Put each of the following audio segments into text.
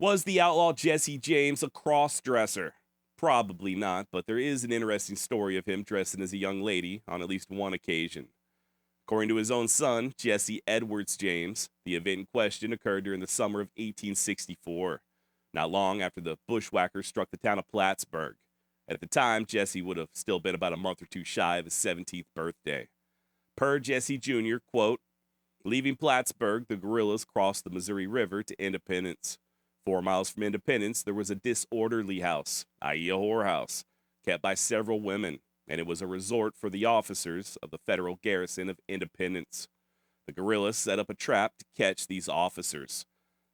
Was the outlaw Jesse James a cross-dresser? Probably not, but there is an interesting story of him dressing as a young lady on at least one occasion. According to his own son, Jesse Edwards James, the event in question occurred during the summer of 1864, not long after the bushwhackers struck the town of Plattsburgh. At the time, Jesse would have still been about a month or two shy of his 17th birthday. Per Jesse Jr., quote, leaving Plattsburgh, the guerrillas crossed the Missouri River to Independence. 4 miles from Independence, there was a disorderly house, i.e. a whorehouse, kept by several women, and it was a resort for the officers of the federal garrison of Independence. The guerrillas set up a trap to catch these officers.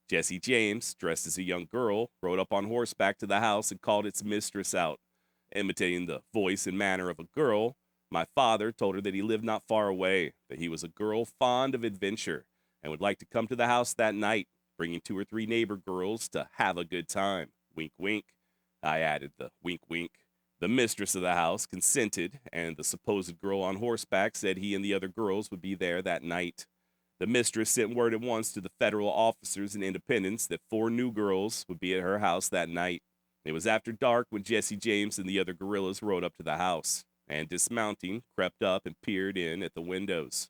Jesse James, dressed as a young girl, rode up on horseback to the house and called its mistress out. Imitating the voice and manner of a girl, my father told her that he lived not far away, that he was a girl fond of adventure, and would like to come to the house that night, bringing 2 or 3 neighbor girls to have a good time. Wink, wink. I added the wink, wink. The mistress of the house consented, and the supposed girl on horseback said he and the other girls would be there that night. The mistress sent word at once to the federal officers in Independence that 4 new girls would be at her house that night. It was after dark when Jesse James and the other guerrillas rode up to the house, and dismounting, crept up and peered in at the windows.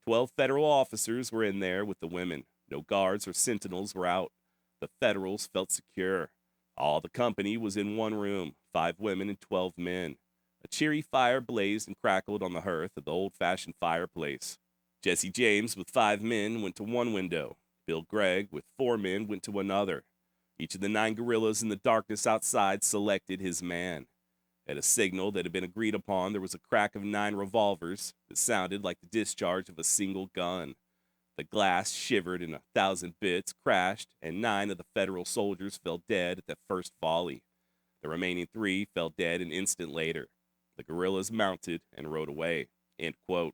12 federal officers were in there with the women. No guards or sentinels were out. The Federals felt secure. All the company was in one room, 5 women and 12 men. A cheery fire blazed and crackled on the hearth of the old-fashioned fireplace. Jesse James with 5 men went to one window. Bill Gregg with 4 men went to another. Each of the 9 guerrillas in the darkness outside selected his man. At a signal that had been agreed upon, there was a crack of 9 revolvers that sounded like the discharge of a single gun. The glass shivered in 1,000 bits, crashed, and 9 of the federal soldiers fell dead at that first volley. The remaining 3 fell dead an instant later. The guerrillas mounted and rode away. End quote.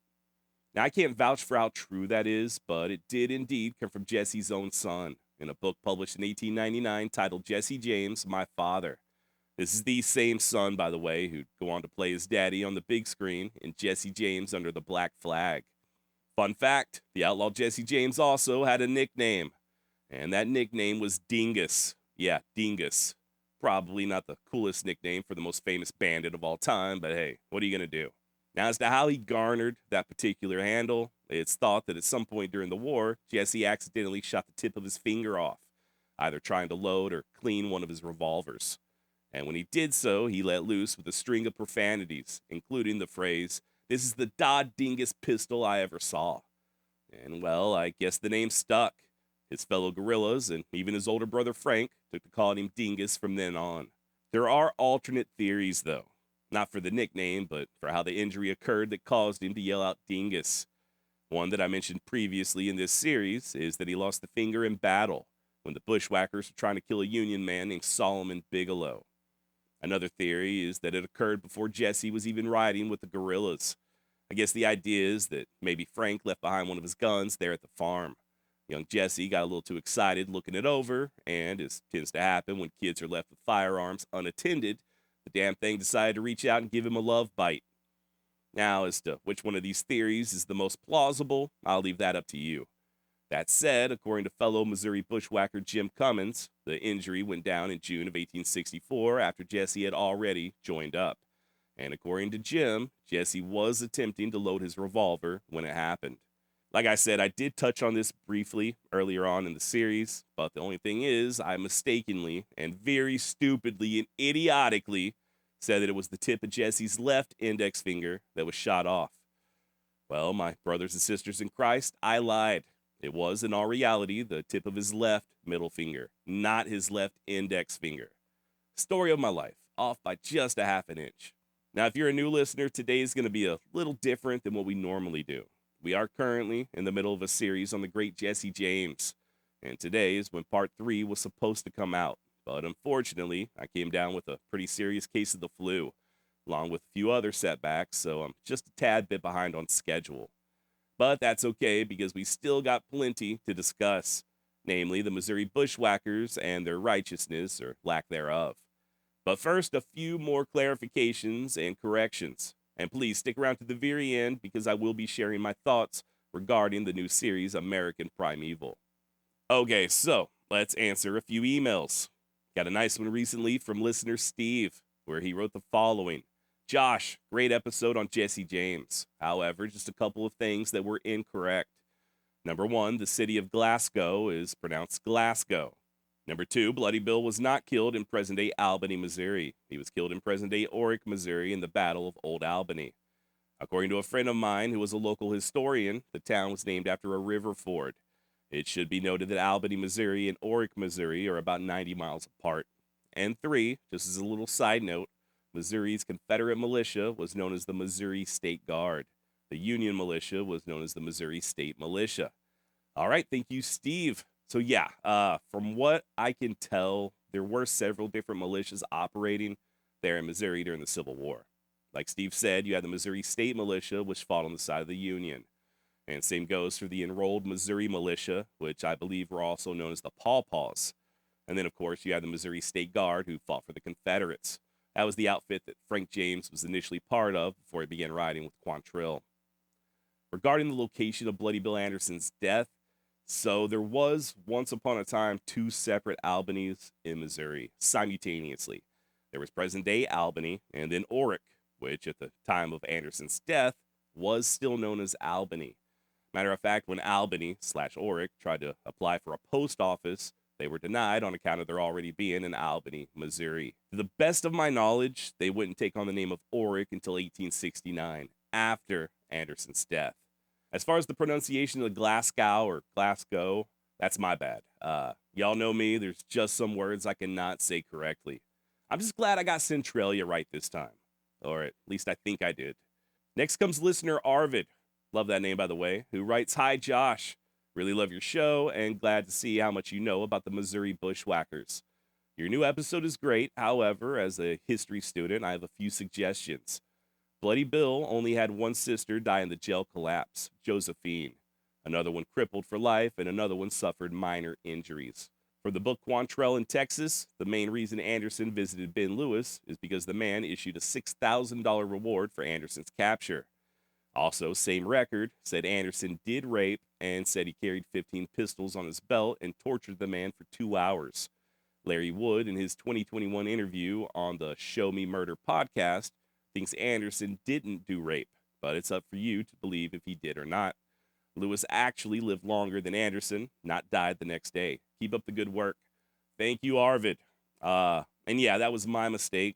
Now, I can't vouch for how true that is, but it did indeed come from Jesse's own son in a book published in 1899 titled Jesse James, My Father. This is the same son, by the way, who'd go on to play his daddy on the big screen in Jesse James Under the Black Flag. Fun fact, the outlaw Jesse James also had a nickname, and that nickname was Dingus. Yeah, Dingus. Probably not the coolest nickname for the most famous bandit of all time, but hey, what are you going to do? Now, as to how he garnered that particular handle, it's thought that at some point during the war, Jesse accidentally shot the tip of his finger off, either trying to load or clean one of his revolvers. And when he did so, he let loose with a string of profanities, including the phrase, "This is the Dodd Dingus pistol I ever saw." And well, I guess the name stuck. His fellow guerrillas, and even his older brother Frank, took to calling him Dingus from then on. There are alternate theories, though. Not for the nickname, but for how the injury occurred that caused him to yell out Dingus. One that I mentioned previously in this series is that he lost the finger in battle when the bushwhackers were trying to kill a Union man named Solomon Bigelow. Another theory is that it occurred before Jesse was even riding with the guerrillas. I guess the idea is that maybe Frank left behind one of his guns there at the farm. Young Jesse got a little too excited looking it over, and as tends to happen when kids are left with firearms unattended, the damn thing decided to reach out and give him a love bite. Now, as to which one of these theories is the most plausible, I'll leave that up to you. That said, according to fellow Missouri bushwhacker Jim Cummins, the injury went down in June of 1864 after Jesse had already joined up. And according to Jim, Jesse was attempting to load his revolver when it happened. Like I said, I did touch on this briefly earlier on in the series, but the only thing is I mistakenly and very stupidly and idiotically said that it was the tip of Jesse's left index finger that was shot off. Well, my brothers and sisters in Christ, I lied. It was, in all reality, the tip of his left middle finger, not his left index finger. Story of my life, off by just a half an inch. Now, if you're a new listener, today is going to be a little different than what we normally do. We are currently in the middle of a series on the great Jesse James, and today is when part 3 was supposed to come out. But unfortunately, I came down with a pretty serious case of the flu, along with a few other setbacks, so I'm just a tad bit behind on schedule. But that's okay because we still got plenty to discuss, namely the Missouri bushwhackers and their righteousness or lack thereof. But first, a few more clarifications and corrections. And please stick around to the very end because I will be sharing my thoughts regarding the new series American Primeval. Okay, so let's answer a few emails. Got a nice one recently from listener Steve, where he wrote the following. Josh, great episode on Jesse James. However, just a couple of things that were incorrect. Number one, the city of Glasgow is pronounced Glasgow. Number two, Bloody Bill was not killed in present-day Albany, Missouri. He was killed in present-day Orick, Missouri in the Battle of Old Albany. According to a friend of mine who was a local historian, the town was named after a river ford. It should be noted that Albany, Missouri and Orick, Missouri are about 90 miles apart. And three, just as a little side note, Missouri's Confederate militia was known as the Missouri State Guard. The Union militia was known as the Missouri State Militia. All right, thank you, Steve. So yeah, from what I can tell, there were several different militias operating there in Missouri during the Civil War. Like Steve said, you had the Missouri State Militia, which fought on the side of the Union. And same goes for the enrolled Missouri Militia, which I believe were also known as the Paw Paws. And then, of course, you had the Missouri State Guard, who fought for the Confederates. That was the outfit that Frank James was initially part of before he began riding with Quantrill. Regarding the location of Bloody Bill Anderson's death, so there was once upon a time two separate Albanys in Missouri simultaneously. There was present-day Albany and then Orick, which at the time of Anderson's death was still known as Albany. Matter of fact, when Albany/Orick tried to apply for a post office, they were denied on account of there already being in Albany, Missouri. To the best of my knowledge, they wouldn't take on the name of Orick until 1869, after Anderson's death. As far as the pronunciation of Glasgow or Glasgow, that's my bad. Y'all know me, there's just some words I cannot say correctly. I'm just glad I got Centralia right this time. Or at least I think I did. Next comes listener Arvid. Love that name, by the way, who writes, Hi, Josh. Really love your show and glad to see how much you know about the Missouri Bushwhackers. Your new episode is great. However, as a history student, I have a few suggestions. Bloody Bill only had one sister die in the jail collapse, Josephine. Another one crippled for life, and another one suffered minor injuries. For the book Quantrill in Texas, the main reason Anderson visited Ben Lewis is because the man issued a $6,000 reward for Anderson's capture. Also, same record said Anderson did rape and said he carried 15 pistols on his belt and tortured the man for 2 hours. Larry Wood, in his 2021 interview on the Show Me Murder podcast, thinks Anderson didn't do rape, but it's up for you to believe if he did or not. Lewis actually lived longer than Anderson, not died the next day. Keep up the good work. Thank you, Arvid. And yeah, that was my mistake.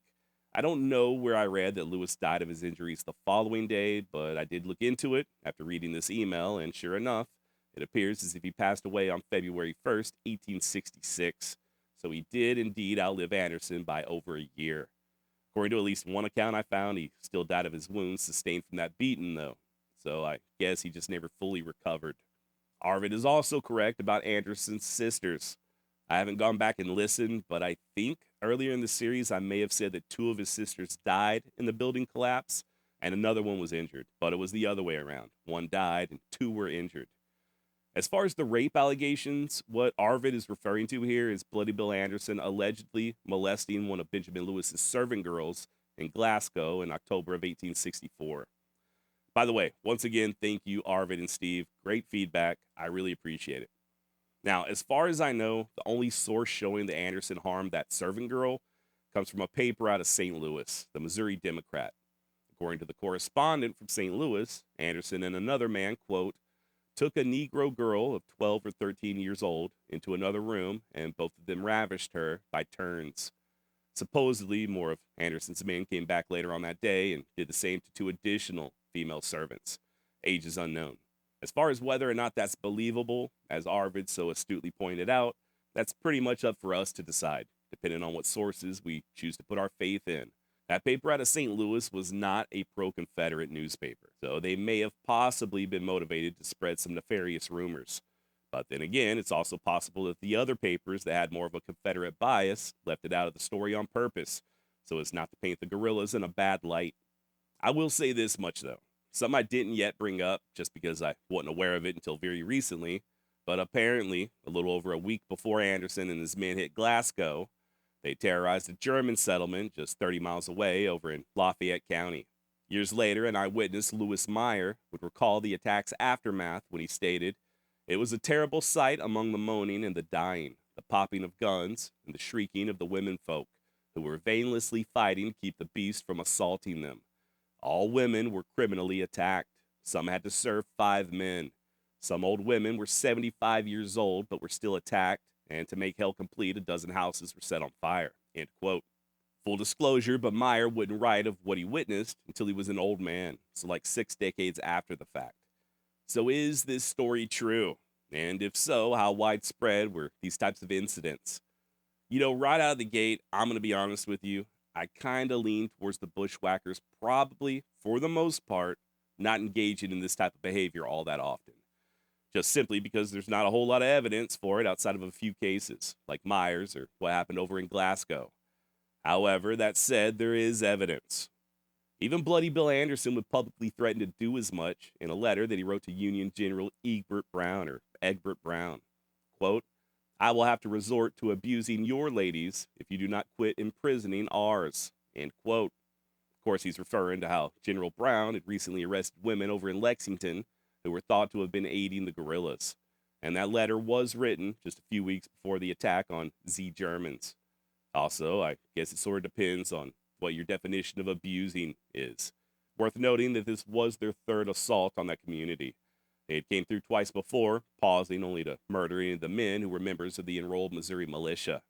I don't know where I read that Lewis died of his injuries the following day, but I did look into it after reading this email, and sure enough, it appears as if he passed away on February 1st, 1866. So he did indeed outlive Anderson by over a year. According to at least one account I found, he still died of his wounds sustained from that beating, though. So I guess he just never fully recovered. Arvid is also correct about Anderson's sisters. I haven't gone back and listened, but I think earlier in the series I may have said that 2 of his sisters died in the building collapse and another one was injured, but it was the other way around. 1 died and 2 were injured. As far as the rape allegations, what Arvid is referring to here is Bloody Bill Anderson allegedly molesting one of Benjamin Lewis's servant girls in Glasgow in October of 1864. By the way, once again, thank you, Arvid and Steve. Great feedback. I really appreciate it. Now, as far as I know, the only source showing that Anderson harmed that servant girl comes from a paper out of St. Louis, the Missouri Democrat. According to the correspondent from St. Louis, Anderson and another man, quote, took a Negro girl of 12 or 13 years old into another room, and both of them ravished her by turns. Supposedly, more of Anderson's men came back later on that day and did the same to 2 additional female servants. Age is unknown. As far as whether or not that's believable, as Arvid so astutely pointed out, that's pretty much up for us to decide, depending on what sources we choose to put our faith in. That paper out of St. Louis was not a pro-Confederate newspaper, so they may have possibly been motivated to spread some nefarious rumors. But then again, it's also possible that the other papers that had more of a Confederate bias left it out of the story on purpose, so as not to paint the guerrillas in a bad light. I will say this much, though. Something I didn't yet bring up just because I wasn't aware of it until very recently, but apparently, a little over a week before Anderson and his men hit Glasgow, they terrorized a German settlement just 30 miles away over in Lafayette County. Years later, an eyewitness, Louis Meyer, would recall the attack's aftermath when he stated, "It was a terrible sight among the moaning and the dying. the popping of guns, and the shrieking of the women folk, who were vainlessly fighting to keep the beast from assaulting them. All women were criminally attacked. Some had to serve 5 men. Some old women were 75 years old but were still attacked, and to make hell complete, a dozen houses were set on fire. End quote. Full disclosure, but Meyer wouldn't write of what he witnessed until he was an old man, so like 6 decades after the fact. So is this story true? And if so, how widespread were these types of incidents? Right out of the gate, I'm going to be honest with you. I kind of lean towards the bushwhackers probably, for the most part, not engaging in this type of behavior all that often. Just simply because there's not a whole lot of evidence for it outside of a few cases, like Myers or what happened over in Glasgow. However, that said, there is evidence. Even Bloody Bill Anderson would publicly threaten to do as much in a letter that he wrote to Union General Egbert Brown. Quote, "I will have to resort to abusing your ladies if you do not quit imprisoning ours." End quote. Of course, he's referring to how General Brown had recently arrested women over in Lexington who were thought to have been aiding the guerrillas. And that letter was written just a few weeks before the attack on Z Germans. Also, I guess it sort of depends on what your definition of abusing is. Worth noting that this was their 3rd assault on that community. They had came through twice before, pausing only to murder any of the men who were members of the enrolled Missouri militia.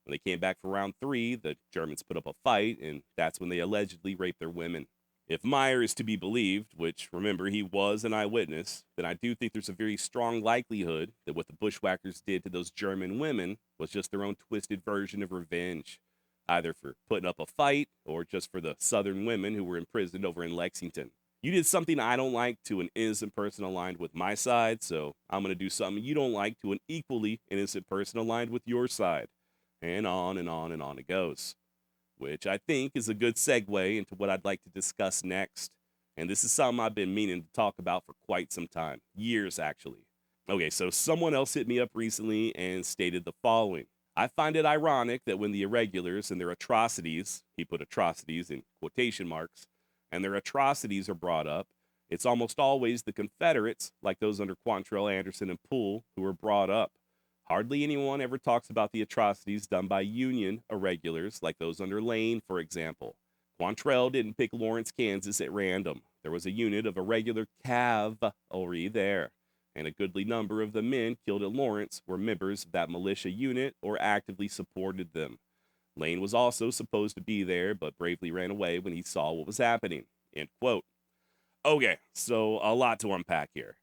When they came back for round 3, the Germans put up a fight, and that's when they allegedly raped their women. If Meyer is to be believed, which, remember, he was an eyewitness, then I do think there's a very strong likelihood that what the bushwhackers did to those German women was just their own twisted version of revenge, either for putting up a fight or just for the Southern women who were imprisoned over in Lexington. You did something I don't like to an innocent person aligned with my side, so I'm going to do something you don't like to an equally innocent person aligned with your side. And on and on and on it goes. Which I think is a good segue into what I'd like to discuss next. And this is something I've been meaning to talk about for quite some time. Years, actually. Okay, so someone else hit me up recently and stated the following. "I find it ironic that when the irregulars and their atrocities," he put atrocities in quotation marks, "and their atrocities are brought up, it's almost always the Confederates, like those under Quantrell, Anderson, and Poole, who are brought up. Hardly anyone ever talks about the atrocities done by Union irregulars, like those under Lane, for example. Quantrell didn't pick Lawrence, Kansas at random. There was a unit of irregular cavalry there, and a goodly number of the men killed at Lawrence were members of that militia unit or actively supported them. Lane was also supposed to be there, but bravely ran away when he saw what was happening." End quote. Okay, so a lot to unpack here.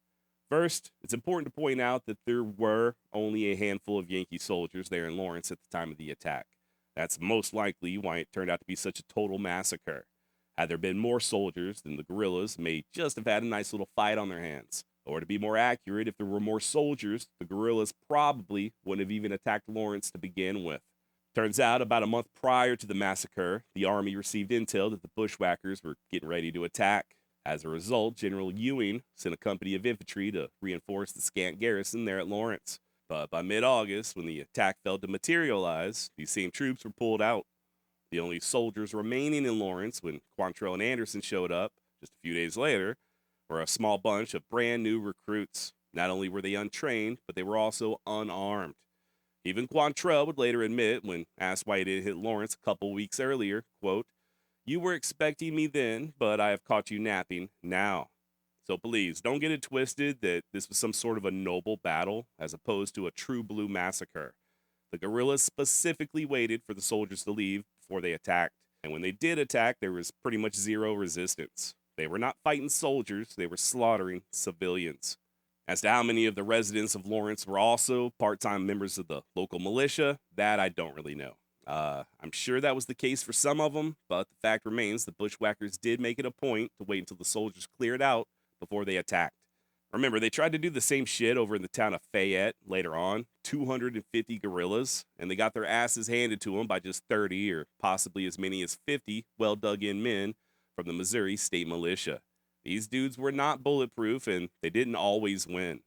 First, it's important to point out that there were only a handful of Yankee soldiers there in Lawrence at the time of the attack. That's most likely why it turned out to be such a total massacre. Had there been more soldiers, then the guerrillas may just have had a nice little fight on their hands. Or to be more accurate, if there were more soldiers, the guerrillas probably wouldn't have even attacked Lawrence to begin with. Turns out, about a month prior to the massacre, the Army received intel that the bushwhackers were getting ready to attack. As a result, General Ewing sent a company of infantry to reinforce the scant garrison there at Lawrence. But by mid-August, when the attack failed to materialize, these same troops were pulled out. The only soldiers remaining in Lawrence when Quantrell and Anderson showed up, just a few days later, were a small bunch of brand new recruits. Not only were they untrained, but they were also unarmed. Even Quantrell would later admit, when asked why he didn't hit Lawrence a couple weeks earlier, quote, "You were expecting me then, but I have caught you napping now." So please, don't get it twisted that this was some sort of a noble battle as opposed to a true blue massacre. The guerrillas specifically waited for the soldiers to leave before they attacked. And when they did attack, there was pretty much zero resistance. They were not fighting soldiers, they were slaughtering civilians. As to how many of the residents of Lawrence were also part-time members of the local militia, that I don't really know. I'm sure that was the case for some of them, but the fact remains the bushwhackers did make it a point to wait until the soldiers cleared out before they attacked. Remember, they tried to do the same shit over in the town of Fayette later on, 250 guerrillas, and they got their asses handed to them by just 30 or possibly as many as 50 well-dug-in men from the Missouri State Militia. These dudes were not bulletproof, and they didn't always win.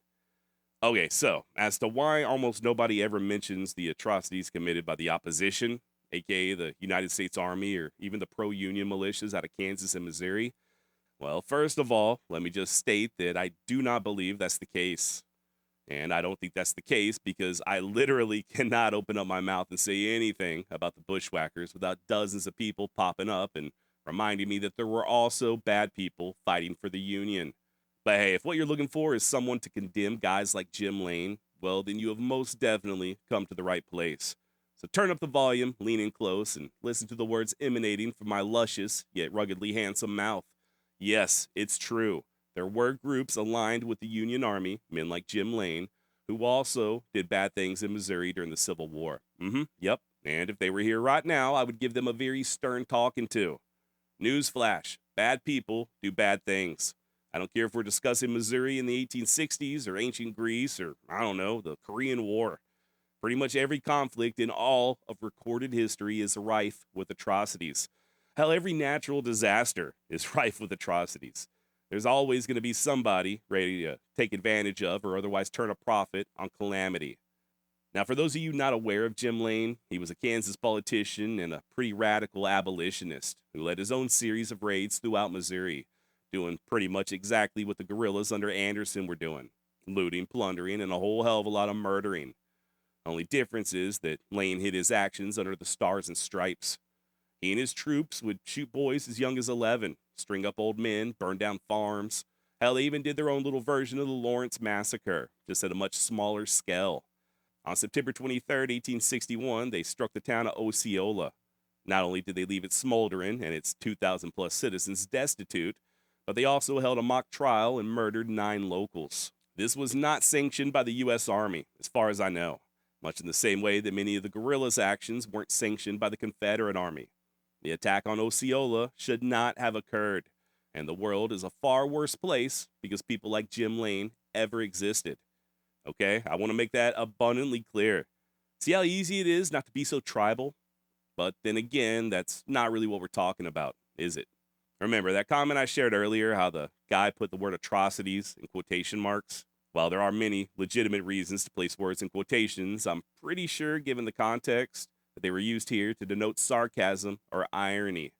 Okay, so as to why almost nobody ever mentions the atrocities committed by the opposition, aka the United States Army or even the pro-Union militias out of Kansas and Missouri, well, first of all, let me just state that I do not believe that's the case. And I don't think that's the case because I literally cannot open up my mouth and say anything about the bushwhackers without dozens of people popping up and reminding me that there were also bad people fighting for the Union. But hey, if what you're looking for is someone to condemn guys like Jim Lane, well, then you have most definitely come to the right place. So turn up the volume, lean in close, and listen to the words emanating from my luscious yet ruggedly handsome mouth. Yes, it's true. There were groups aligned with the Union Army, men like Jim Lane, who also did bad things in Missouri during the Civil War. Yep. And if they were here right now, I would give them a very stern talking to. Newsflash, bad people do bad things. I don't care if we're discussing Missouri in the 1860s or ancient Greece or, I don't know, the Korean War. Pretty much every conflict in all of recorded history is rife with atrocities. Hell, every natural disaster is rife with atrocities. There's always going to be somebody ready to take advantage of or otherwise turn a profit on calamity. Now, for those of you not aware of Jim Lane, he was a Kansas politician and a pretty radical abolitionist who led his own series of raids throughout Missouri, doing pretty much exactly what the guerrillas under Anderson were doing: looting, plundering, and a whole hell of a lot of murdering. Only difference is that Lane hid his actions under the stars and stripes. He and his troops would shoot boys as young as 11, string up old men, burn down farms. Hell, they even did their own little version of the Lawrence massacre, just at a much smaller scale. On September 23rd, 1861, they struck the town of Osceola. Not only did they leave it smoldering and its 2,000 plus citizens destitute, but they also held a mock trial and murdered 9 locals. This was not sanctioned by the U.S. Army, as far as I know, much in the same way that many of the guerrillas' actions weren't sanctioned by the Confederate Army. The attack on Osceola should not have occurred, and the world is a far worse place because people like Jim Lane ever existed. Okay, I want to make that abundantly clear. See how easy it is not to be so tribal? But then again, that's not really what we're talking about, is it? Remember that comment I shared earlier, how the guy put the word atrocities in quotation marks? While there are many legitimate reasons to place words in quotations, I'm pretty sure, given the context, that they were used here to denote sarcasm or irony.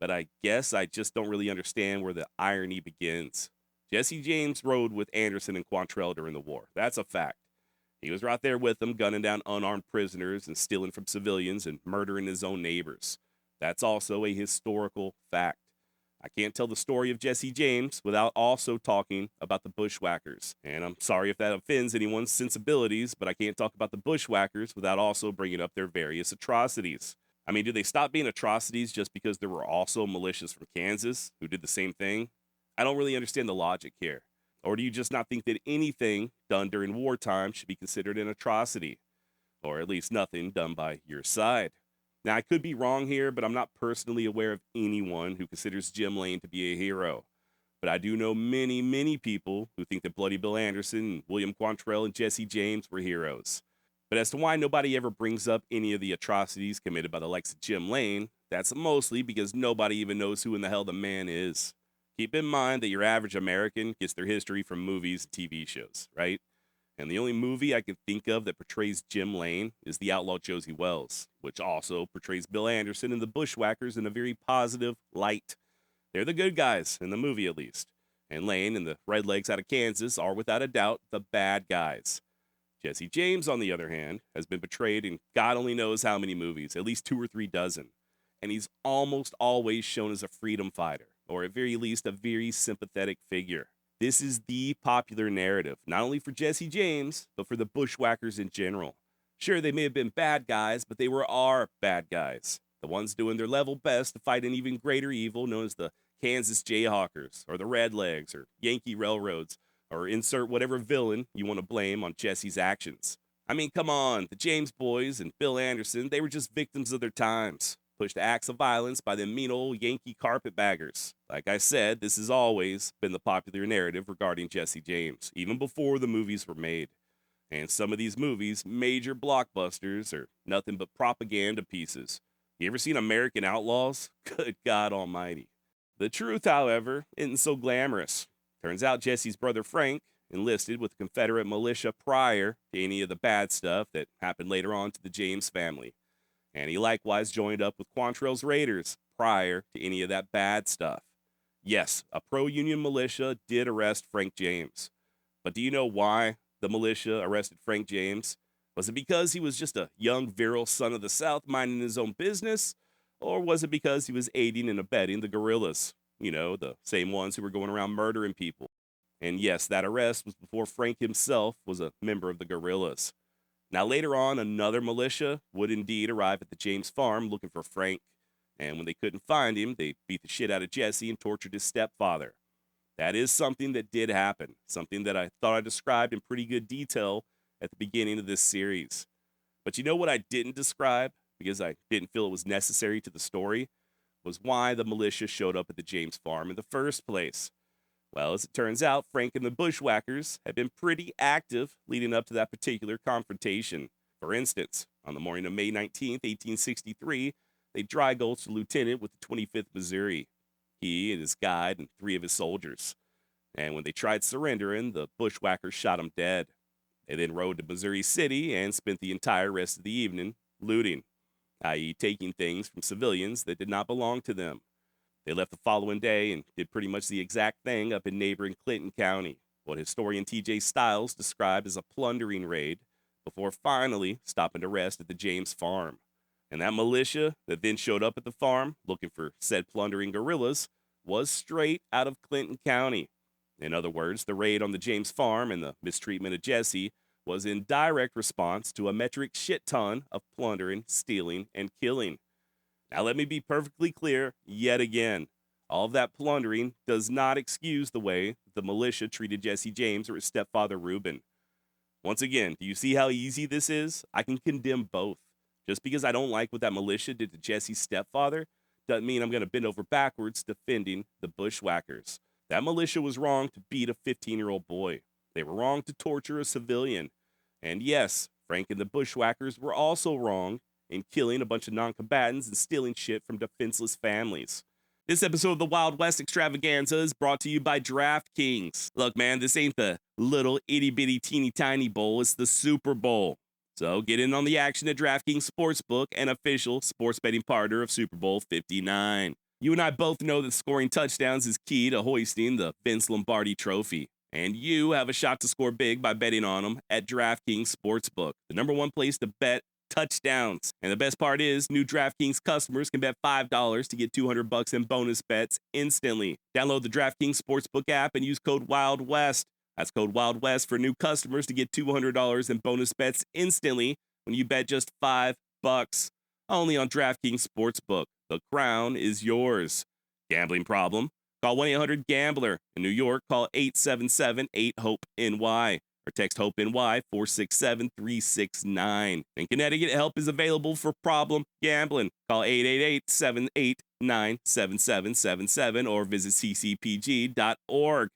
But I guess I just don't really understand where the irony begins. Jesse James rode with Anderson and Quantrell during the war. That's a fact. He was right there with them, gunning down unarmed prisoners and stealing from civilians and murdering his own neighbors. That's also a historical fact. I can't tell the story of Jesse James without also talking about the bushwhackers. And I'm sorry if that offends anyone's sensibilities, but I can't talk about the bushwhackers without also bringing up their various atrocities. I mean, do they stop being atrocities just because there were also militias from Kansas who did the same thing? I don't really understand the logic here. Or do you just not think that anything done during wartime should be considered an atrocity? Or at least nothing done by your side? Now, I could be wrong here, but I'm not personally aware of anyone who considers Jim Lane to be a hero. But I do know many, many people who think that Bloody Bill Anderson, William Quantrell, and Jesse James were heroes. But as to why nobody ever brings up any of the atrocities committed by the likes of Jim Lane, that's mostly because nobody even knows who in the hell the man is. Keep in mind that your average American gets their history from movies and TV shows, right? And the only movie I can think of that portrays Jim Lane is The Outlaw Josie Wells, which also portrays Bill Anderson and the Bushwhackers in a very positive light. They're the good guys, in the movie at least. And Lane and the Redlegs out of Kansas are without a doubt the bad guys. Jesse James, on the other hand, has been portrayed in God only knows how many movies, at least 2 or 3 dozen. And he's almost always shown as a freedom fighter, or at very least a very sympathetic figure. This is the popular narrative, not only for Jesse James, but for the Bushwhackers in general. Sure, they may have been bad guys, but they were our bad guys. The ones doing their level best to fight an even greater evil known as the Kansas Jayhawkers, or the Redlegs, or Yankee Railroads, or insert whatever villain you want to blame on Jesse's actions. I mean, come on, the James boys and Bill Anderson, they were just victims of their times, pushed to acts of violence by them mean old Yankee carpetbaggers. Like I said, this has always been the popular narrative regarding Jesse James, even before the movies were made. And some of these movies, major blockbusters, are nothing but propaganda pieces. You ever seen American Outlaws? Good God Almighty. The truth, however, isn't so glamorous. Turns out Jesse's brother Frank enlisted with the Confederate militia prior to any of the bad stuff that happened later on to the James family. And he likewise joined up with Quantrell's Raiders prior to any of that bad stuff. Yes, a pro-Union militia did arrest Frank James. But do you know why? the militia arrested Frank James? Was it because he was just a young, virile son of the South minding his own business? Or was it because he was aiding and abetting the guerrillas? You know, the same ones who were going around murdering people. And yes, that arrest was before Frank himself was a member of the guerrillas. Now, later on, another militia would indeed arrive at the James farm looking for Frank. And when they couldn't find him, they beat the shit out of Jesse and tortured his stepfather. That is something that did happen, something that I thought I described in pretty good detail at the beginning of this series. But you know what I didn't describe, because I didn't feel it was necessary to the story, was why the militia showed up at the James farm in the first place. Well, as it turns out, Frank and the bushwhackers had been pretty active leading up to that particular confrontation. For instance, on the morning of May 19th, 1863, they dry gulched a lieutenant with the 25th Missouri. He and his guide and 3 of his soldiers. And when they tried surrendering, the bushwhackers shot him dead. They then rode to Missouri City and spent the entire rest of the evening looting, i.e. taking things from civilians that did not belong to them. They left the following day and did pretty much the exact thing up in neighboring Clinton County, what historian T.J. Stiles described as a plundering raid, before finally stopping to rest at the James farm. And that militia that then showed up at the farm looking for said plundering guerrillas was straight out of Clinton County. In other words, the raid on the James farm and the mistreatment of Jesse was in direct response to a metric shit ton of plundering, stealing, and killing. Now, let me be perfectly clear yet again. All of that plundering does not excuse the way the militia treated Jesse James or his stepfather Reuben. Once again, do you see how easy this is? I can condemn both. Just because I don't like what that militia did to Jesse's stepfather doesn't mean I'm going to bend over backwards defending the bushwhackers. That militia was wrong to beat a 15-year-old boy. They were wrong to torture a civilian. And yes, Frank and the bushwhackers were also wrong in killing a bunch of non-combatants and stealing shit from defenseless families. This episode of the Wild West Extravaganza is brought to you by DraftKings. Look, man, this ain't the little itty-bitty teeny-tiny bowl, it's the Super Bowl. So get in on the action at DraftKings Sportsbook, an official sports betting partner of Super Bowl 59. You and I both know that scoring touchdowns is key to hoisting the Vince Lombardi Trophy. And you have a shot to score big by betting on them at DraftKings Sportsbook, the #1 place to bet touchdowns. And the best part is, new DraftKings customers can bet $5 to get $200 in bonus bets instantly. Download the DraftKings Sportsbook app and use code WILDWEST. That's code WILDWEST for new customers to get $200 in bonus bets instantly when you bet just $5. Only on DraftKings Sportsbook. The crown is yours. Gambling problem? Call 1-800-GAMBLER. In New York, call 877-8-HOPE-NY or text HOPE-NY 467-369. In Connecticut, help is available for problem gambling. Call 888-789-7777 or visit ccpg.org.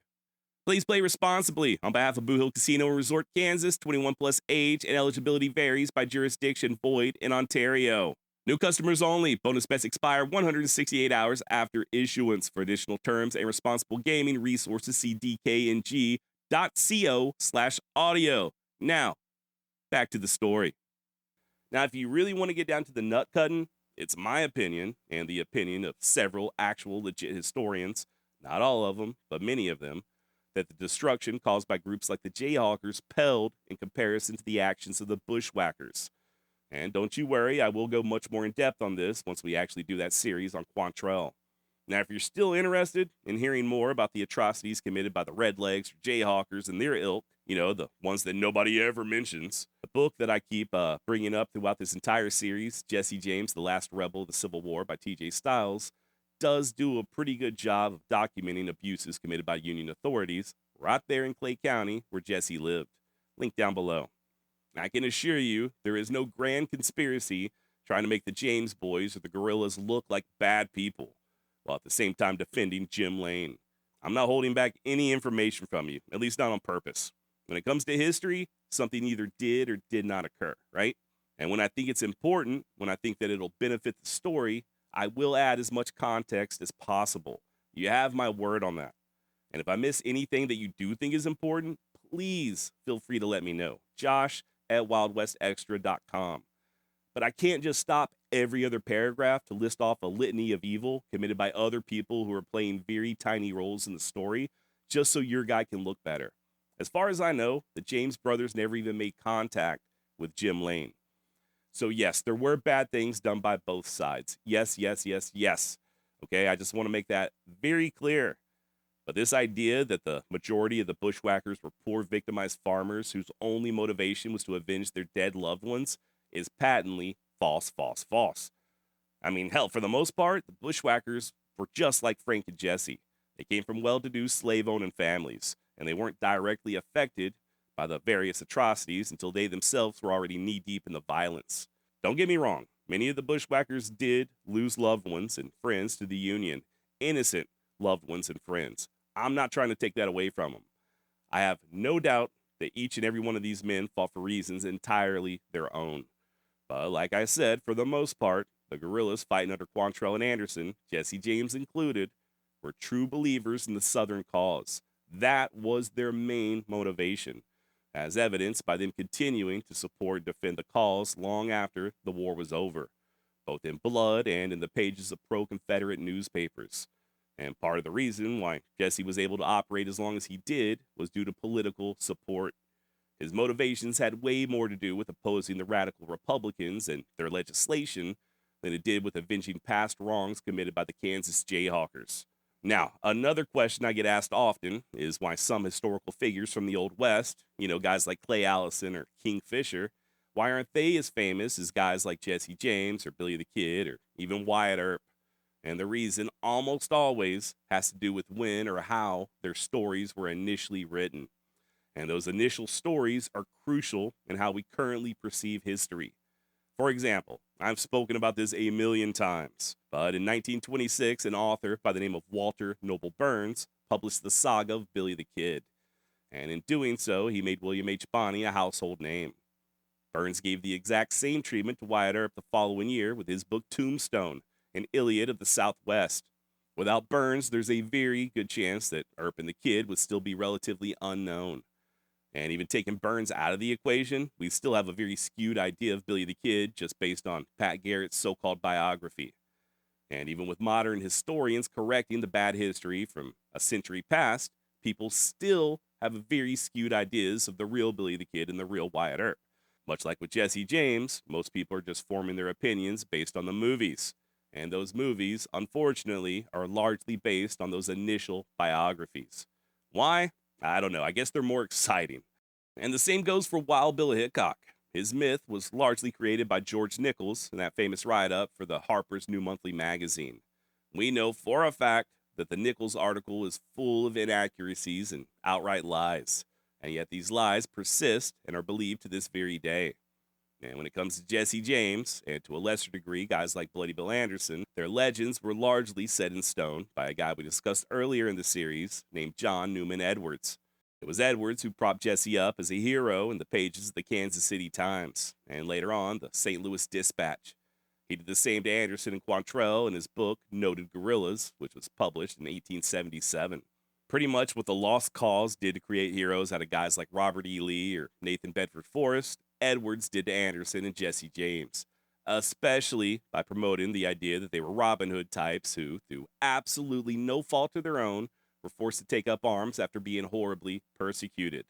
Please play responsibly. On behalf of Boo Hill Casino and Resort, Kansas, 21 plus age and eligibility varies by jurisdiction, void in Ontario. New customers only. Bonus bets expire 168 hours after issuance. For additional terms and responsible gaming resources, see dkng.co/audio. Now, back to the story. Now, if you really want to get down to the nut cutting, it's my opinion and the opinion of several actual legit historians, not all of them, but many of them, that the destruction caused by groups like the Jayhawkers paled in comparison to the actions of the bushwhackers. And don't you worry, I will go much more in depth on this once we actually do that series on Quantrell. Now, if you're still interested in hearing more about the atrocities committed by the Redlegs or Jayhawkers and their ilk, you know, the ones that nobody ever mentions, the book that I keep bringing up throughout this entire series, Jesse James, The Last Rebel of the Civil War by T.J. Stiles, does do a pretty good job of documenting abuses committed by Union authorities right there in Clay County where Jesse lived. Link down below. I can assure you there is no grand conspiracy trying to make the James boys or the guerrillas look like bad people, while at the same time defending Jim Lane. I'm not holding back any information from you, at least not on purpose. When it comes to history, something either did or did not occur, right? And when I think it's important, when I think that it'll benefit the story, I will add as much context as possible. You have my word on that. And if I miss anything that you do think is important, please feel free to let me know. Josh@wildwestextra.com. But I can't just stop every other paragraph to list off a litany of evil committed by other people who are playing very tiny roles in the story just so your guy can look better. As far as I know, the James brothers never even made contact with Jim Lane. So, yes, there were bad things done by both sides. Yes, yes, yes, yes. Okay, I just want to make that very clear. But this idea that the majority of the bushwhackers were poor victimized farmers whose only motivation was to avenge their dead loved ones is patently false, false, false. I mean, hell, for the most part, the bushwhackers were just like Frank and Jesse. They came from well to do slave owning families, and they weren't directly affected by the various atrocities until they themselves were already knee deep in the violence. Don't get me wrong, many of the bushwhackers did lose loved ones and friends to the Union, innocent loved ones and friends. I'm not trying to take that away from them. I have no doubt that each and every one of these men fought for reasons entirely their own. But like I said, for the most part, the guerrillas fighting under Quantrell and Anderson, Jesse James included, were true believers in the Southern cause. That was their main motivation, as evidenced by them continuing to support and defend the cause long after the war was over, both in blood and in the pages of pro-Confederate newspapers. And part of the reason why Jesse was able to operate as long as he did was due to political support. His motivations had way more to do with opposing the radical Republicans and their legislation than it did with avenging past wrongs committed by the Kansas Jayhawkers. Now, another question I get asked often is why some historical figures from the Old West, guys like Clay Allison or King Fisher, why aren't they as famous as guys like Jesse James or Billy the Kid or even Wyatt Earp? And the reason almost always has to do with when or how their stories were initially written. And those initial stories are crucial in how we currently perceive history. For example, I've spoken about this a million times, but in 1926, an author by the name of Walter Noble Burns published the saga of Billy the Kid. And in doing so, he made William H. Bonney a household name. Burns gave the exact same treatment to Wyatt Earp the following year with his book Tombstone, an Iliad of the Southwest. Without Burns, there's a very good chance that Earp and the Kid would still be relatively unknown. And even taking Burns out of the equation, we still have a very skewed idea of Billy the Kid just based on Pat Garrett's so-called biography. And even with modern historians correcting the bad history from a century past, people still have very skewed ideas of the real Billy the Kid and the real Wyatt Earp. Much like with Jesse James, most people are just forming their opinions based on the movies. And those movies, unfortunately, are largely based on those initial biographies. Why? I don't know. I guess they're more exciting. And the same goes for Wild Bill Hickok. His myth was largely created by George Nichols in that famous write-up for the Harper's New Monthly magazine. We know for a fact that the Nichols article is full of inaccuracies and outright lies, and yet these lies persist and are believed to this very day. And when it comes to Jesse James, and to a lesser degree guys like Bloody Bill Anderson, their legends were largely set in stone by a guy we discussed earlier in the series named John Newman Edwards. It was Edwards who propped Jesse up as a hero in the pages of the Kansas City Times, and later on, the St. Louis Dispatch. He did the same to Anderson and Quantrell in his book, Noted Guerrillas, which was published in 1877. Pretty much what the Lost Cause did to create heroes out of guys like Robert E. Lee or Nathan Bedford Forrest, Edwards did to Anderson and Jesse James, especially by promoting the idea that they were Robin Hood types who, through absolutely no fault of their own, were forced to take up arms after being horribly persecuted.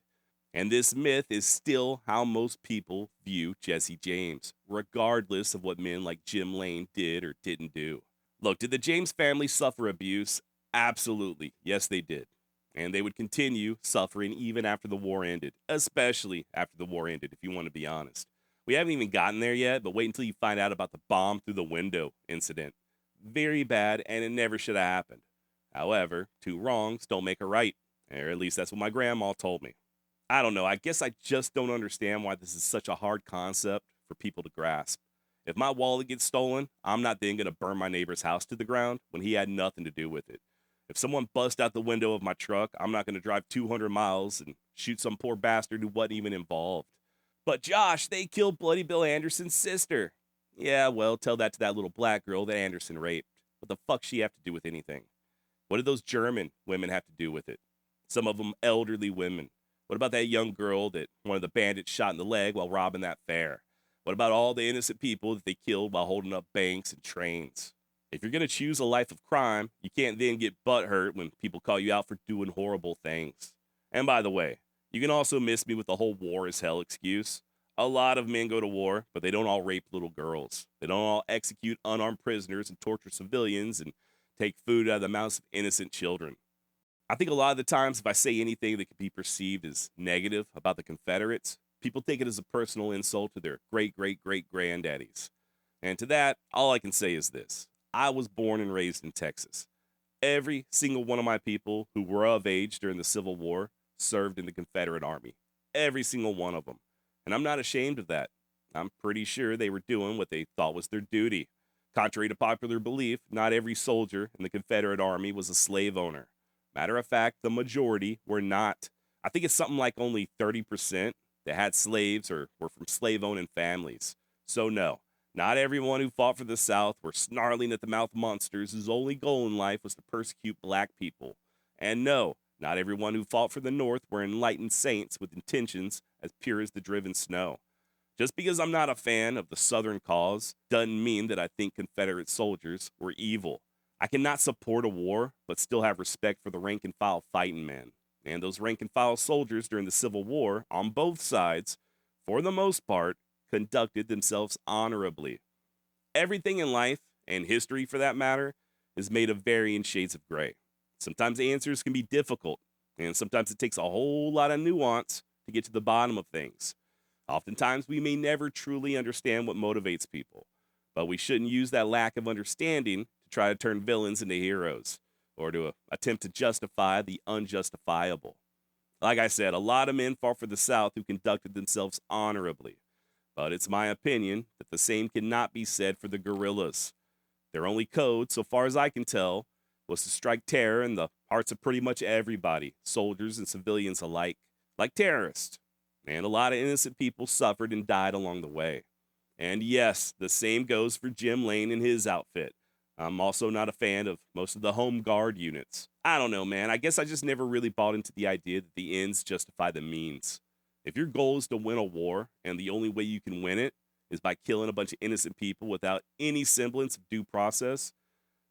And this myth is still how most people view Jesse James, regardless of what men like Jim Lane did or didn't do. Look, did the James family suffer abuse? Absolutely. Yes, they did. And they would continue suffering even after the war ended, especially after the war ended, if you want to be honest. We haven't even gotten there yet, but wait until you find out about the bomb through the window incident. Very bad, and it never should have happened. However, two wrongs don't make a right, or at least that's what my grandma told me. I don't know, I guess I just don't understand why this is such a hard concept for people to grasp. If my wallet gets stolen, I'm not then going to burn my neighbor's house to the ground when he had nothing to do with it. If someone busts out the window of my truck, I'm not going to drive 200 miles and shoot some poor bastard who wasn't even involved. But Josh, they killed Bloody Bill Anderson's sister. Yeah, well, tell that to that little black girl that Anderson raped. What the fuck she have to do with anything? What did those German women have to do with it? Some of them elderly women. What about that young girl that one of the bandits shot in the leg while robbing that fair? What about all the innocent people that they killed while holding up banks and trains? If you're going to choose a life of crime, you can't then get butthurt when people call you out for doing horrible things. And by the way, You can also miss me with the whole war is hell excuse. A lot of men go to war, but they don't all rape little girls. They don't all execute unarmed prisoners and torture civilians and take food out of the mouths of innocent children. I think a lot of the times, if I say anything that could be perceived as negative about the Confederates, people take it as a personal insult to their great great great granddaddies. And to that, all I can say is this: I was born and raised in Texas. Every single one of my people who were of age during the Civil War served in the Confederate Army. Every single one of them. And I'm not ashamed of that. I'm pretty sure they were doing what they thought was their duty. Contrary to popular belief, not every soldier in the Confederate Army was a slave owner. Matter of fact, the majority were not. I think it's something like only 30% that had slaves or were from slave owning families. So, no, not everyone who fought for the South were snarling at the mouth monsters whose only goal in life was to persecute black people. And no, not everyone who fought for the North were enlightened saints with intentions as pure as the driven snow. Just because I'm not a fan of the Southern cause doesn't mean that I think Confederate soldiers were evil. I cannot support a war, but still have respect for the rank and file fighting men. And those rank and file soldiers during the Civil War, on both sides, for the most part, conducted themselves honorably. Everything in life, and history for that matter, is made of varying shades of gray. Sometimes answers can be difficult, and sometimes it takes a whole lot of nuance to get to the bottom of things. Oftentimes, we may never truly understand what motivates people, but we shouldn't use that lack of understanding to try to turn villains into heroes or to attempt to justify the unjustifiable. Like I said, a lot of men fought for the South who conducted themselves honorably, but it's my opinion that the same cannot be said for the guerrillas. Their only code, so far as I can tell, was to strike terror in the hearts of pretty much everybody, soldiers and civilians alike, like terrorists. And a lot of innocent people suffered and died along the way. And yes, the same goes for Jim Lane and his outfit. I'm also not a fan of most of the home guard units. I don't know, man. I guess I just never really bought into the idea that the ends justify the means. If your goal is to win a war, and the only way you can win it is by killing a bunch of innocent people without any semblance of due process,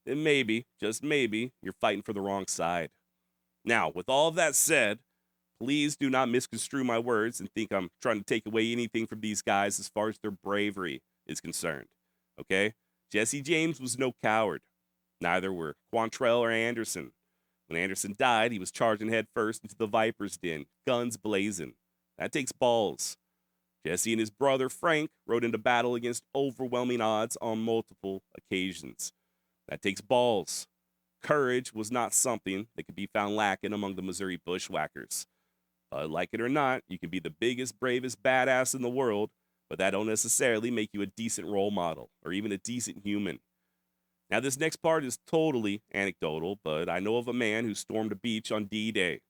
then maybe, just maybe, you're fighting for the wrong side. Now, with all of that said, please do not misconstrue my words and think I'm trying to take away anything from these guys as far as their bravery is concerned. Okay? Jesse James was no coward. Neither were Quantrell or Anderson. When Anderson died, he was charging headfirst into the Viper's den, guns blazing. That takes balls. Jesse and his brother Frank rode into battle against overwhelming odds on multiple occasions. That takes balls. Courage was not something that could be found lacking among the Missouri bushwhackers. Like it or not, you can be the biggest, bravest badass in the world, but that don't necessarily make you a decent role model or even a decent human. Now, this next part is totally anecdotal, but I know of a man who stormed a beach on D-Day,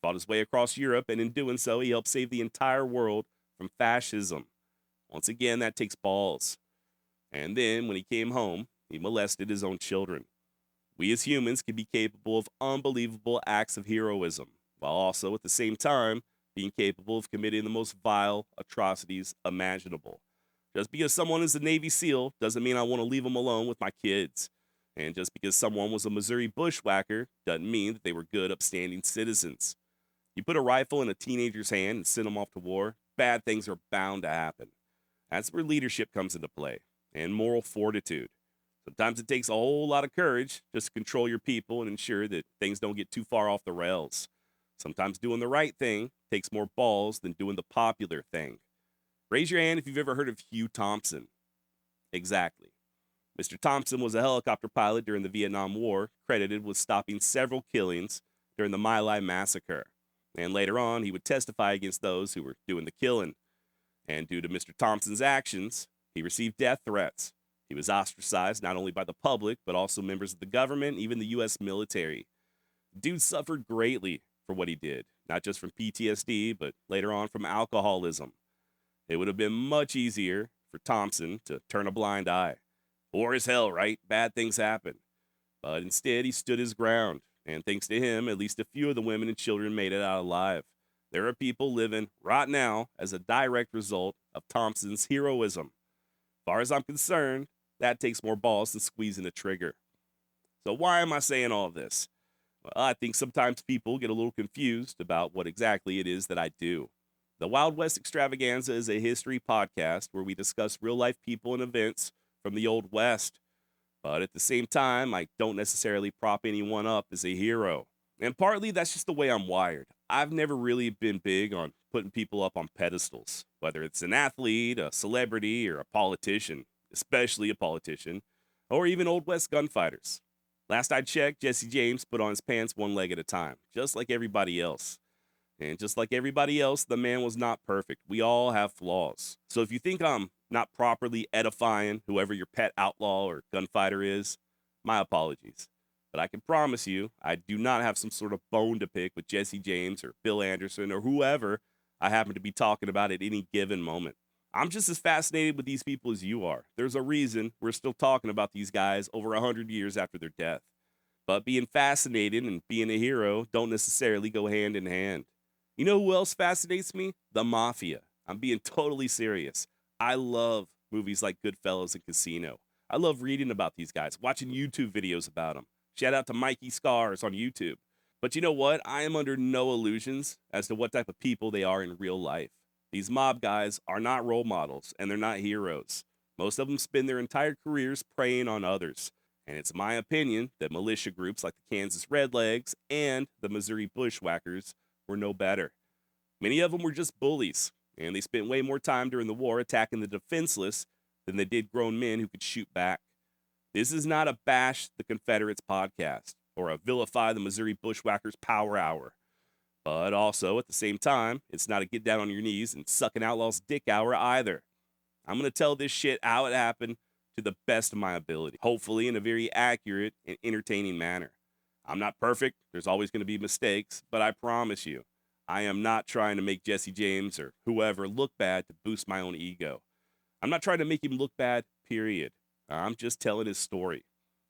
fought his way across Europe, and in doing so, he helped save the entire world from fascism. Once again, that takes balls. And then, when he came home, he molested his own children. We as humans can be capable of unbelievable acts of heroism, while also, at the same time, being capable of committing the most vile atrocities imaginable. Just because someone is a Navy SEAL doesn't mean I want to leave them alone with my kids. And just because someone was a Missouri bushwhacker doesn't mean that they were good, upstanding citizens. You put a rifle in a teenager's hand and send them off to war, bad things are bound to happen. That's where leadership comes into play, and moral fortitude. Sometimes it takes a whole lot of courage just to control your people and ensure that things don't get too far off the rails. Sometimes doing the right thing takes more balls than doing the popular thing. Raise your hand if you've ever heard of Hugh Thompson. Exactly. Mr. Thompson was a helicopter pilot during the Vietnam War, credited with stopping several killings during the My Lai massacre. And later on, he would testify against those who were doing the killing. And due to Mr. Thompson's actions, he received death threats. He was ostracized not only by the public, but also members of the government, even the U.S. military. The dude suffered greatly for what he did, not just from PTSD, but later on from alcoholism. It would have been much easier for Thompson to turn a blind eye. War is hell, right? Bad things happen. But instead, he stood his ground, and thanks to him, at least a few of the women and children made it out alive. There are people living right now as a direct result of Thompson's heroism. As far as I'm concerned, that takes more balls than squeezing a trigger. So why am I saying all of this? Well, I think sometimes people get a little confused about what exactly it is that I do. The Wild West Extravaganza is a history podcast where we discuss real life people and events from the Old West. But at the same time, I don't necessarily prop anyone up as a hero. And partly that's just the way I'm wired. I've never really been big on putting people up on pedestals, whether it's an athlete, a celebrity, or a politician, especially a politician, or even Old West gunfighters. Last I checked, Jesse James put on his pants one leg at a time, just like everybody else. And just like everybody else, the man was not perfect. We all have flaws. So if you think I'm not properly edifying whoever your pet outlaw or gunfighter is, my apologies. But I can promise you, I do not have some sort of bone to pick with Jesse James or Bill Anderson or whoever I happen to be talking about at any given moment. I'm just as fascinated with these people as you are. There's a reason we're still talking about these guys over 100 years after their death. But being fascinated and being a hero don't necessarily go hand in hand. You know who else fascinates me? The Mafia. I'm being totally serious. I love movies like Goodfellas and Casino. I love reading about these guys, watching YouTube videos about them. Shout out to Mikey Scars on YouTube. But you know what? I am under no illusions as to what type of people they are in real life. These mob guys are not role models, and they're not heroes. Most of them spend their entire careers preying on others. And it's my opinion that militia groups like the Kansas Redlegs and the Missouri Bushwhackers were no better. Many of them were just bullies, and they spent way more time during the war attacking the defenseless than they did grown men who could shoot back. This is not a bash the Confederates podcast or a vilify the Missouri Bushwhackers power hour. But also, at the same time, it's not a get down on your knees and suck an outlaw's dick hour either. I'm going to tell this shit how it happened to the best of my ability, hopefully in a very accurate and entertaining manner. I'm not perfect, there's always going to be mistakes, but I promise you, I am not trying to make Jesse James or whoever look bad to boost my own ego. I'm not trying to make him look bad, period. I'm just telling his story.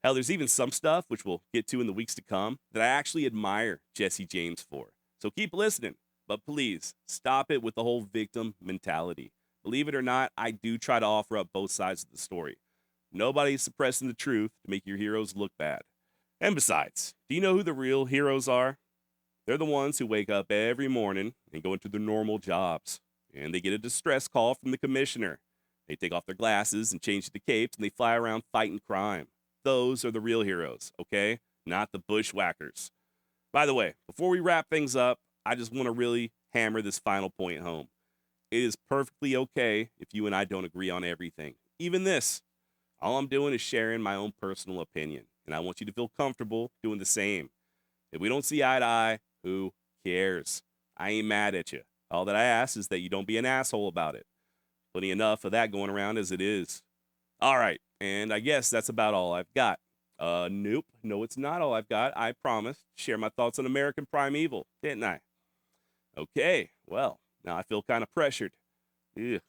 Hell, there's even some stuff, which we'll get to in the weeks to come, that I actually admire Jesse James for. So keep listening, but please stop it with the whole victim mentality. Believe it or not, I do try to offer up both sides of the story. Nobody's suppressing the truth to make your heroes look bad. And besides, do you know who the real heroes are? They're the ones who wake up every morning and go into their normal jobs. And they get a distress call from the commissioner. They take off their glasses and change to capes and they fly around fighting crime. Those are the real heroes, okay? Not the bushwhackers. By the way, before we wrap things up, I just want to really hammer this final point home. It is perfectly okay if you and I don't agree on everything. Even this. All I'm doing is sharing my own personal opinion, and I want you to feel comfortable doing the same. If we don't see eye to eye, who cares? I ain't mad at you. All that I ask is that you don't be an asshole about it. Plenty enough of that going around as it is. All right, and I guess that's about all I've got. Nope, no, it's not all I've got. I promised to share my thoughts on American Primeval, didn't I? Okay, well, now I feel kind of pressured. Ugh,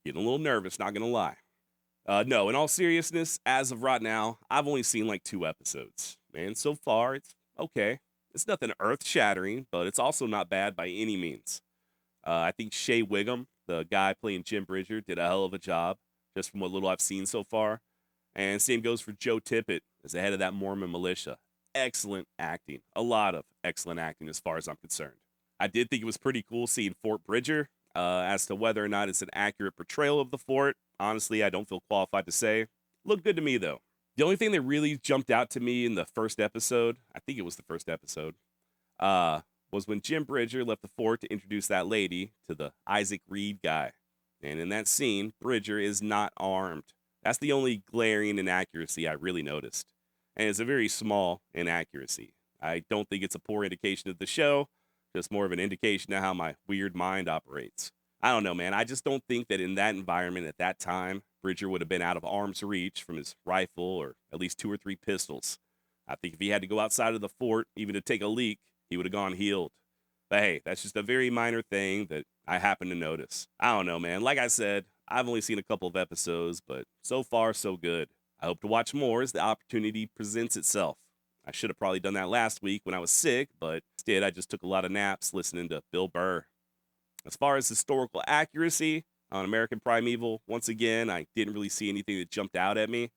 getting a little nervous, not gonna lie. No, in all seriousness, as of right now, I've only seen like 2 episodes. And so far, it's okay. It's nothing earth-shattering, but it's also not bad by any means. I think Shea Wiggum, the guy playing Jim Bridger, did a hell of a job, just from what little I've seen so far. And same goes for Joe Tippett as the head of that Mormon militia. Excellent acting. A lot of excellent acting as far as I'm concerned. I did think it was pretty cool seeing Fort Bridger. As to whether or not it's an accurate portrayal of the fort, honestly, I don't feel qualified to say. Looked good to me, though. The only thing that really jumped out to me in the first episode, I think it was the first episode, was when Jim Bridger left the fort to introduce that lady to the Isaac Reed guy. And in that scene, Bridger is not armed. That's the only glaring inaccuracy I really noticed. And it's a very small inaccuracy. I don't think it's a poor indication of the show, just more of an indication of how my weird mind operates. I don't know, man. I just don't think that in that environment at that time, Bridger would have been out of arm's reach from his rifle or at least 2 or 3 pistols. I think if he had to go outside of the fort, even to take a leak, he would have gone healed. But hey, that's just a very minor thing that I happen to notice. I don't know, man. Like I said, I've only seen a couple of episodes, but so far, so good. I hope to watch more as the opportunity presents itself. I should have probably done that last week when I was sick, but instead I just took a lot of naps listening to Bill Burr. As far as historical accuracy on American Primeval, once again, I didn't really see anything that jumped out at me.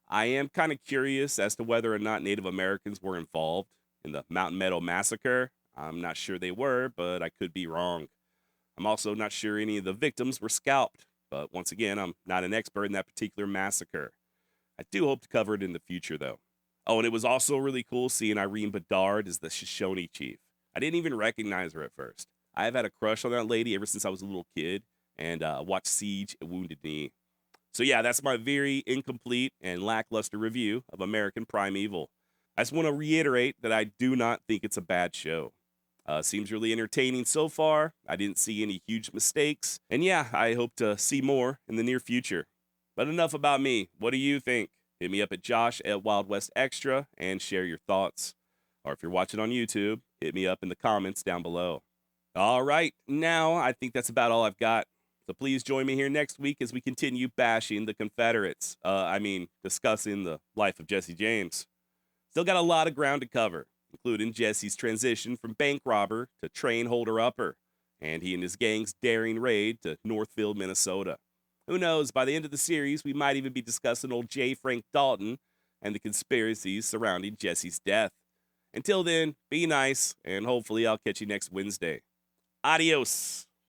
I am kind of curious as to whether or not Native Americans were involved. in the Mountain Meadow Massacre. I'm not sure they were, but I could be wrong. I'm also not sure any of the victims were scalped, but once again, I'm not an expert in that particular massacre. I do hope to cover it in the future, though. Oh, and it was also really cool seeing Irene Bedard as the Shoshone chief. I didn't even recognize her at first. I've had a crush on that lady ever since I was a little kid and watched Siege and Wounded Knee. So yeah, that's my very incomplete and lackluster review of American Primeval. I just want to reiterate that I do not think it's a bad show. Seems really entertaining so far. I didn't see any huge mistakes. And yeah, I hope to see more in the near future. But enough about me. What do you think? Hit me up at Josh at Wild West Extra and share your thoughts. Or if you're watching on YouTube, hit me up in the comments down below. All right, now I think that's about all I've got. So please join me here next week as we continue bashing the Confederates. Discussing the life of Jesse James. Still got a lot of ground to cover, including Jesse's transition from bank robber to train holder upper, and he and his gang's daring raid to Northfield, Minnesota. Who knows, by the end of the series, we might even be discussing old J. Frank Dalton and the conspiracies surrounding Jesse's death. Until then, be nice, and hopefully I'll catch you next Wednesday. Adios.